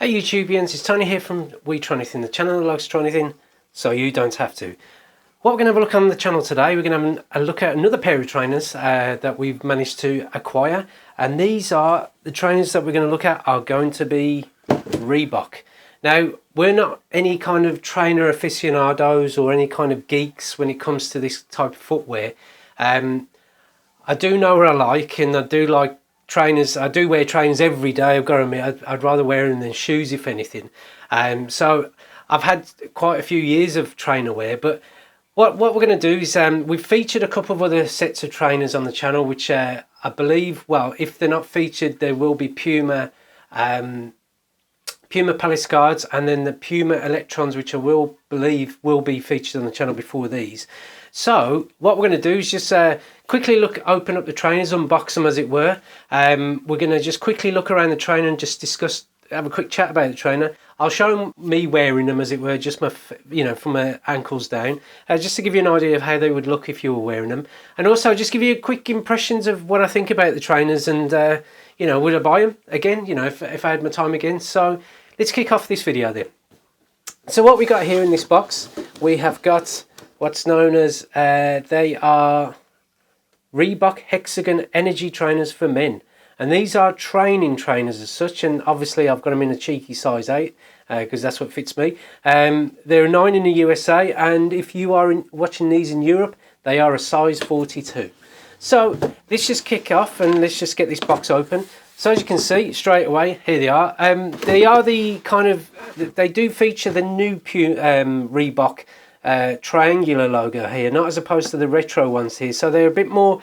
Hey Youtubians, it's Tony here from We Try Anything, the channel that likes to try anything so you don't have to. What we're going to have a look on the channel today, we're going to have a look at another pair of trainers that we've managed to acquire, and these are the trainers that we're going to look at are going to be Reebok. Now, we're not any kind of trainer aficionados or any kind of geeks when it comes to this type of footwear. I do know what I like, and I do like trainers. I do wear trainers every day. I've got to admit, I'd rather wear them than shoes if anything. So I've had quite a few years of trainer wear, but what we're going to do is we've featured a couple of other sets of trainers on the channel, which I believe, well, if they're not featured, there will be Puma Palace Guards, and then the Puma Electrons, which I will believe will be featured on the channel before these. So what we're going to do is just quickly open up the trainers, unbox them as it were. We're going to just quickly look around the trainer and just have a quick chat about the trainer. I'll show me wearing them as it were, just my, from my ankles down, just to give you an idea of how they would look if you were wearing them, and also just give you quick impressions of what I think about the trainers, and would I buy them again? If I had my time again. So let's kick off this video then. So what we got here in this box, we have got what's known as they are Reebok Hexagon energy trainers for men, and these are training trainers as such, and obviously I've got them in a cheeky size 8 because that's what fits me. They're a 9 in the USA, and if you are watching these in Europe, they are a size 42. So let's just kick off and let's just get this box open. So as you can see straight away, here they are. They are the kind of, they do feature the new Reebok triangular logo here, not as opposed to the retro ones here. So they're a bit more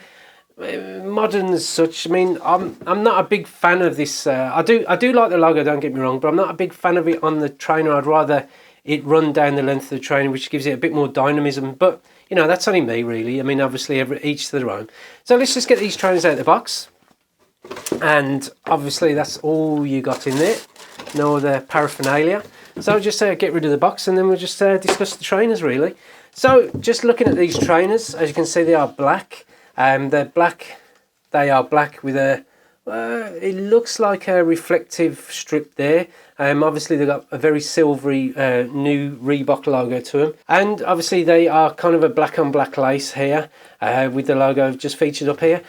modern as such. I mean, I'm not a big fan of this. I do like the logo, don't get me wrong, but I'm not a big fan of it on the trainer. I'd rather it run down the length of the trainer, which gives it a bit more dynamism. But that's only me really. I mean, obviously each to their own. So let's just get these trainers out of the box. And obviously that's all you got in there, no other paraphernalia. So just get rid of the box, and then we'll just discuss the trainers really. So just looking at these trainers, as you can see, they are black. They're black. They are black with a it looks like a reflective strip there. Obviously they've got a very silvery new Reebok logo to them, and obviously they are kind of a black on black lace here with the logo just featured up here.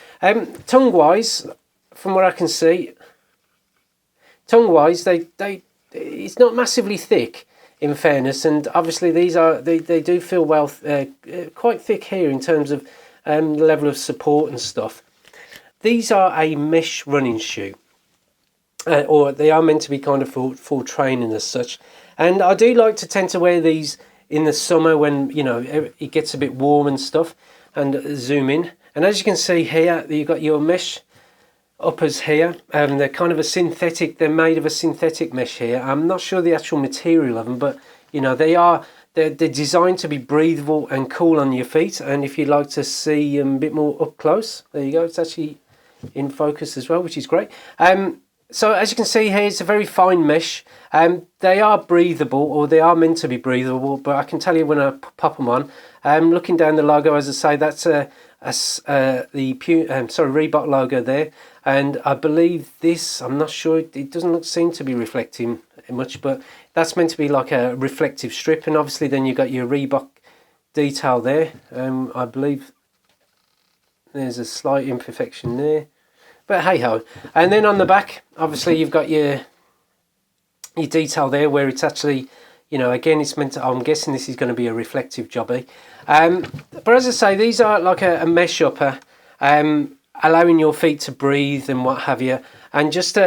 Tongue wise, from what I can see, tongue-wise, it's not massively thick, in fairness, and obviously these are they do feel well quite thick here in terms of the level of support and stuff. These are a mesh running shoe, or they are meant to be kind of for training as such. And I do like to tend to wear these in the summer when it gets a bit warm and stuff. And zoom in, and as you can see here, you've got your mesh uppers here. They're kind of a synthetic, they're made of a synthetic mesh here. I'm not sure the actual material of them, but they're designed to be breathable and cool on your feet. And if you'd like to see them a bit more up close, there you go, it's actually in focus as well, which is great. So as you can see here, it's a very fine mesh. They are breathable, or they are meant to be breathable, but I can tell you when I pop them on, looking down the logo, as I say, that's the Reebok logo there, and I believe this, I'm not sure, it doesn't seem to be reflecting much, but that's meant to be like a reflective strip. And obviously then you've got your Reebok detail there. I believe there's a slight imperfection there, but hey ho. And then on the back, obviously you've got your detail there where it's actually, again, it's meant to, I'm guessing this is going to be a reflective jobby. But as I say, these are like a mesh upper, allowing your feet to breathe and what have you, and just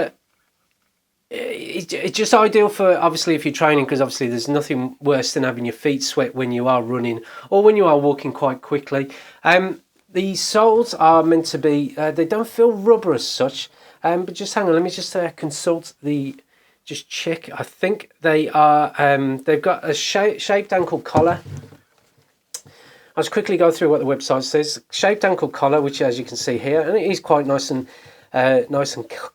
it's just ideal for, obviously, if you're training, because obviously there's nothing worse than having your feet sweat when you are running or when you are walking quite quickly. The soles are meant to be, they don't feel rubber as such, but just hang on, let me just consult just check. I think they are, they've got a shaped ankle collar. I'll just quickly go through what the website says. Shaped ankle collar, which as you can see here, and it is quite nice and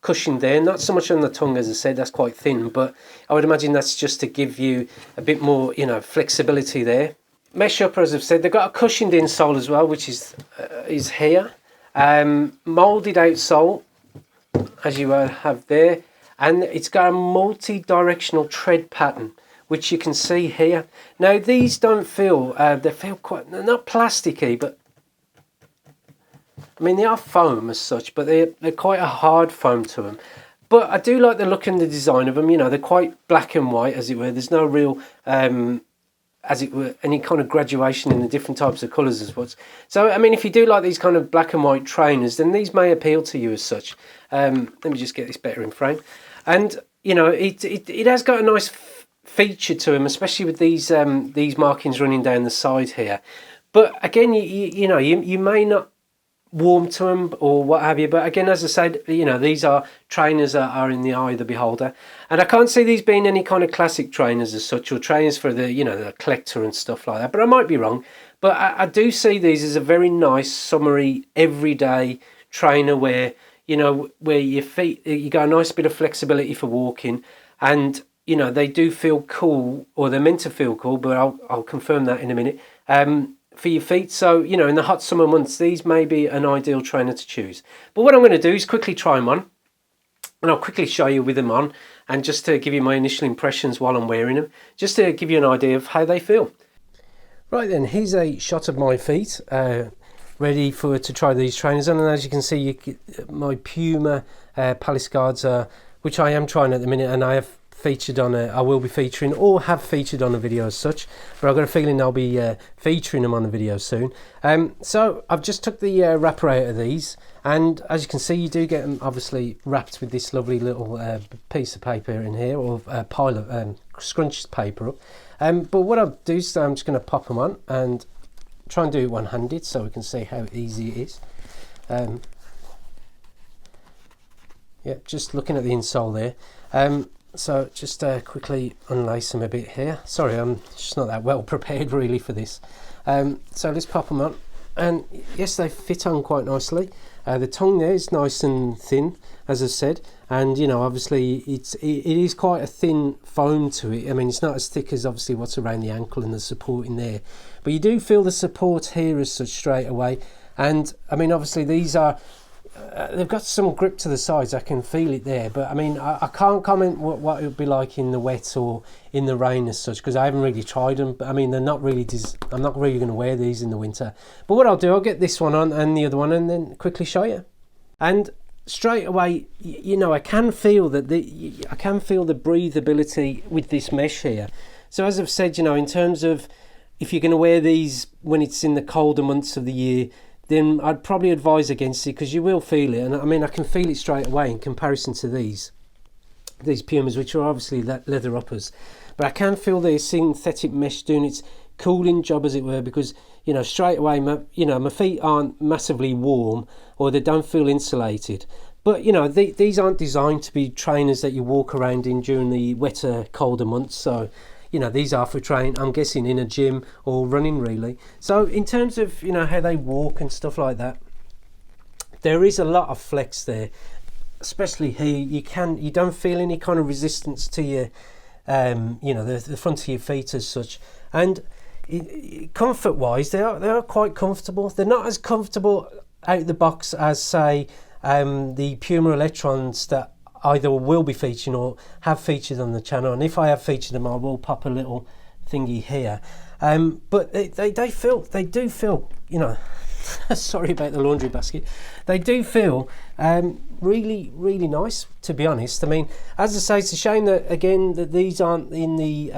cushioned there. Not so much on the tongue, as I said, that's quite thin, but I would imagine that's just to give you a bit more, flexibility there. Mesh upper, as I've said, they've got a cushioned insole as well, which is here. Moulded out sole, as you have there. and it's got a multi-directional tread pattern, which you can see here. Now these don't feel, they feel quite, they're not plasticky, but I mean they are foam as such, but they're quite a hard foam to them. But I do like the look and the design of them. You know, they're quite black and white, as it were. There's no real, as it were, any kind of graduation in the different types of colours as well. So, I mean, if you do like these kind of black and white trainers, then these may appeal to you as such. Let me just get this better in frame. And, you know, it has got a nice feature to them, especially with these markings running down the side here. But again, you know, you may not warm to them or what have you, but again, as I said, you know, these are trainers that are in the eye of the beholder, and I can't see these being any kind of classic trainers as such, or trainers for the, you know, the collector and stuff like that, but I might be wrong. But I do see these as a very nice summery everyday trainer where, you know, where your feet, you got a nice bit of flexibility for walking, and you know, they do feel cool, or they're meant to feel cool, but I'll confirm that in a minute, for your feet. So, you know, in the hot summer months, these may be an ideal trainer to choose. But what I'm going to do is quickly try them on, and I'll quickly show you with them on, and just to give you my initial impressions while I'm wearing them, just to give you an idea of how they feel. Right then, here's a shot of my feet, ready to try these trainers on, and as you can see, my Puma Palace guards, which I am trying at the minute, and I have featured on I will be featuring, or have featured on a video as such, but I've got a feeling I'll be featuring them on a video soon. So I've just took the wrapper out of these, and as you can see, you do get them obviously wrapped with this lovely little piece of paper in here, or pile of scrunched paper up. But what I'll do is I'm just going to pop them on and try and do it one-handed so we can see how easy it is. Yeah, just looking at the insole there. So just quickly unlace them a bit here. Sorry, I'm just not that well prepared really for this. So let's pop them on, and yes, they fit on quite nicely. The tongue there is nice and thin, as I said, and you know, obviously it is quite a thin foam to it. I mean, it's not as thick as obviously what's around the ankle and the support in there, but you do feel the support here as such straight away. And I mean, obviously these are they've got some grip to the sides, I can feel it there, but I mean, I can't comment what it would be like in the wet or in the rain as such, because I haven't really tried them. But I mean, they're not really I'm not really going to wear these in the winter. But what I'll do, I'll get this one on and the other one, and then quickly show you. And straight away, you know, I can feel that I can feel the breathability with this mesh here. So as I've said, you know, in terms of if you're going to wear these when it's in the colder months of the year, then I'd probably advise against it, because you will feel it. And I mean, I can feel it straight away in comparison to these Pumas, which are obviously leather uppers. But I can feel the synthetic mesh doing its cooling job, as it were, because, you know, straight away, my feet aren't massively warm, or they don't feel insulated. But, you know, these aren't designed to be trainers that you walk around in during the wetter, colder months. So, you know, these are for training, I'm guessing, in a gym or running really. So in terms of, you know, how they walk and stuff like that, there is a lot of flex there, especially here. You don't feel any kind of resistance to your you know, the front of your feet as such. And comfort wise, they are quite comfortable. They're not as comfortable out the box as, say, the Puma Electrons that either will be featuring or have featured on the channel. And if I have featured them, I will pop a little thingy here. But they do feel, you know, sorry about the laundry basket. They do feel really, really nice, to be honest. I mean, as I say, it's a shame that, again, that these aren't in the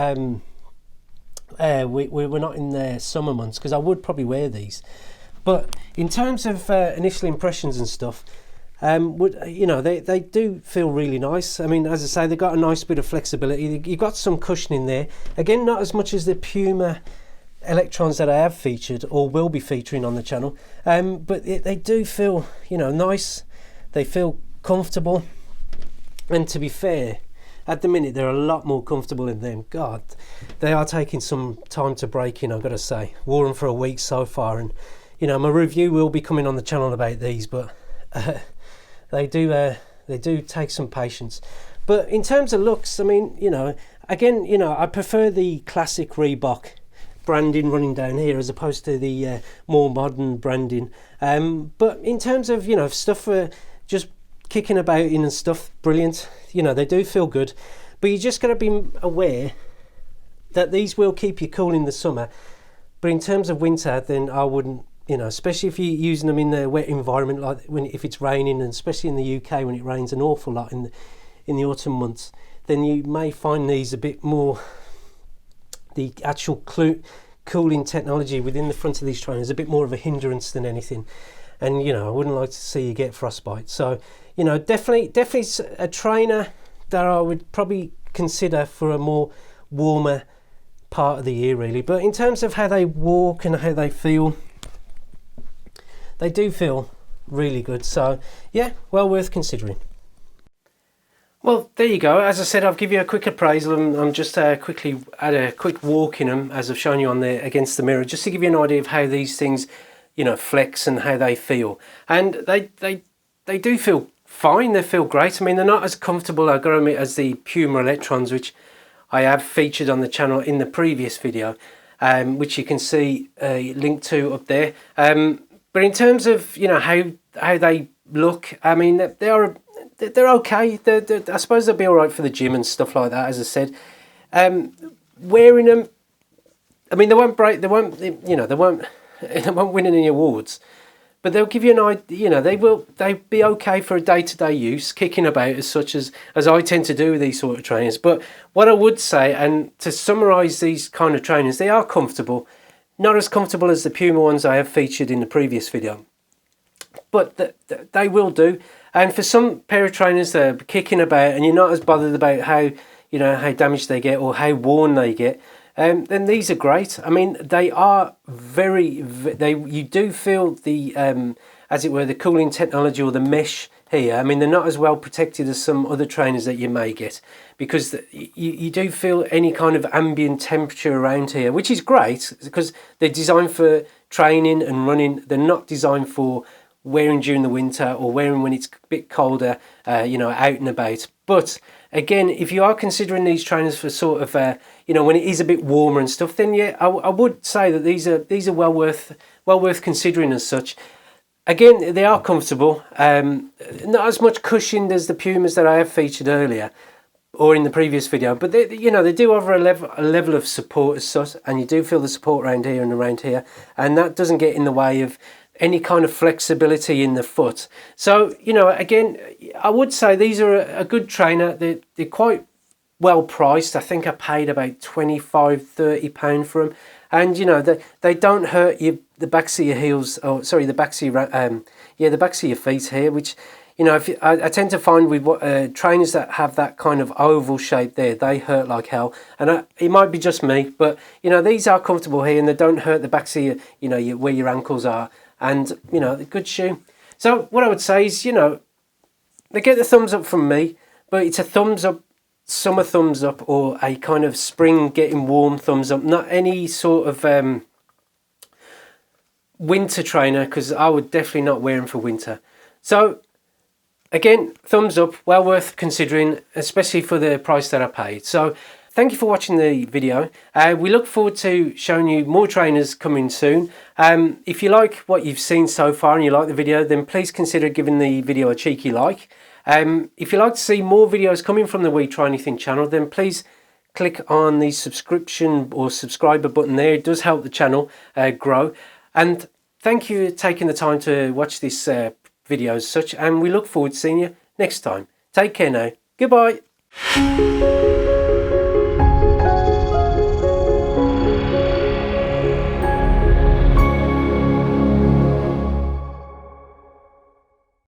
we're not in the summer months, because I would probably wear these. But in terms of initial impressions and stuff, you know, they do feel really nice. I mean, as I say, they've got a nice bit of flexibility. You've got some cushioning there. Again, not as much as the Puma Electrons that I have featured or will be featuring on the channel, but they do feel, you know, nice. They feel comfortable, and to be fair, at the minute they're a lot more comfortable in them. God, they are taking some time to break in, I've got to say. Wore them for a week so far, and you know, my review will be coming on the channel about these, but they do take some patience. But in terms of looks, I mean, you know, again, you know, I prefer the classic Reebok branding running down here as opposed to the more modern branding. But in terms of, you know, stuff for just kicking about in and stuff, brilliant. You know, they do feel good, but you just got to be aware that these will keep you cool in the summer. But in terms of winter, then I wouldn't, you know, especially if you're using them in a wet environment, like if it's raining, and especially in the UK when it rains an awful lot in the autumn months, then you may find these a bit more, the actual cooling technology within the front of these trainers a bit more of a hindrance than anything. And you know, I wouldn't like to see you get frostbite. So you know, definitely a trainer that I would probably consider for a more warmer part of the year, really. But in terms of how they walk and how they feel, they do feel really good. So yeah, well worth considering. Well, there you go. As I said, I'll give you a quick appraisal. I'm just quickly had a quick walk in them, as I've shown you on there against the mirror, just to give you an idea of how these things, you know, flex and how they feel. And they do feel fine. They feel great. I mean, they're not as comfortable, I've got to admit, as the Puma Electrons, which I have featured on the channel in the previous video, which you can see a link to up there. But in terms of, you know, how they look, I mean, they're okay. I suppose they'll be all right for the gym and stuff like that, as I said. Wearing them, I mean, they won't break, they won't win any awards, but they'll give you an idea. You know, they'll be okay for a day-to-day use, kicking about as such as I tend to do with these sort of trainers. But what I would say, and to summarise these kind of trainers, they are comfortable. Not as comfortable as the Puma ones I have featured in the previous video, but they will do. And for some pair of trainers that are kicking about and you're not as bothered about how damaged they get or how worn they get, then these are great. I mean, they are you do feel the as it were, the cooling technology or the mesh here. I mean, they're not as well protected as some other trainers that you may get, because you do feel any kind of ambient temperature around here, which is great because they're designed for training and running. They're not designed for wearing during the winter or wearing when it's a bit colder, you know, out and about. But again, if you are considering these trainers for sort of, you know, when it is a bit warmer and stuff, then yeah, I would say that these are well worth considering as such. Again, they are comfortable, not as much cushioned as the Pumas that I have featured earlier or in the previous video, but they do offer a level of support as such, and you do feel the support around here and around here, and that doesn't get in the way of any kind of flexibility in the foot. So, you know, again, I would say these are a good trainer. They're quite well priced. I think I paid about £25–30 for them, and you know, they don't hurt you, the backs of your heels, or sorry, the backs of your the backs of your feet here, which, you know, I tend to find with trainers that have that kind of oval shape there, they hurt like hell. And it might be just me, but you know, these are comfortable here and they don't hurt the backs of your, you know, where your ankles are. And you know, a good shoe. So what I would say is, you know, they get the thumbs up from me, but it's a thumbs up, summer thumbs up, or a kind of spring getting warm thumbs up, not any sort of winter trainer, because I would definitely not wear them for winter. So again, thumbs up, well worth considering, especially for the price that I paid. So thank you for watching the video. We look forward to showing you more trainers coming soon. If you like what you've seen so far and you like the video, then please consider giving the video a cheeky like. If you'd like to see more videos coming from the We Try Anything channel, then please click on the subscription or subscriber button there. It does help the channel grow. And thank you for taking the time to watch this video as such, and we look forward to seeing you next time. Take care now. Goodbye.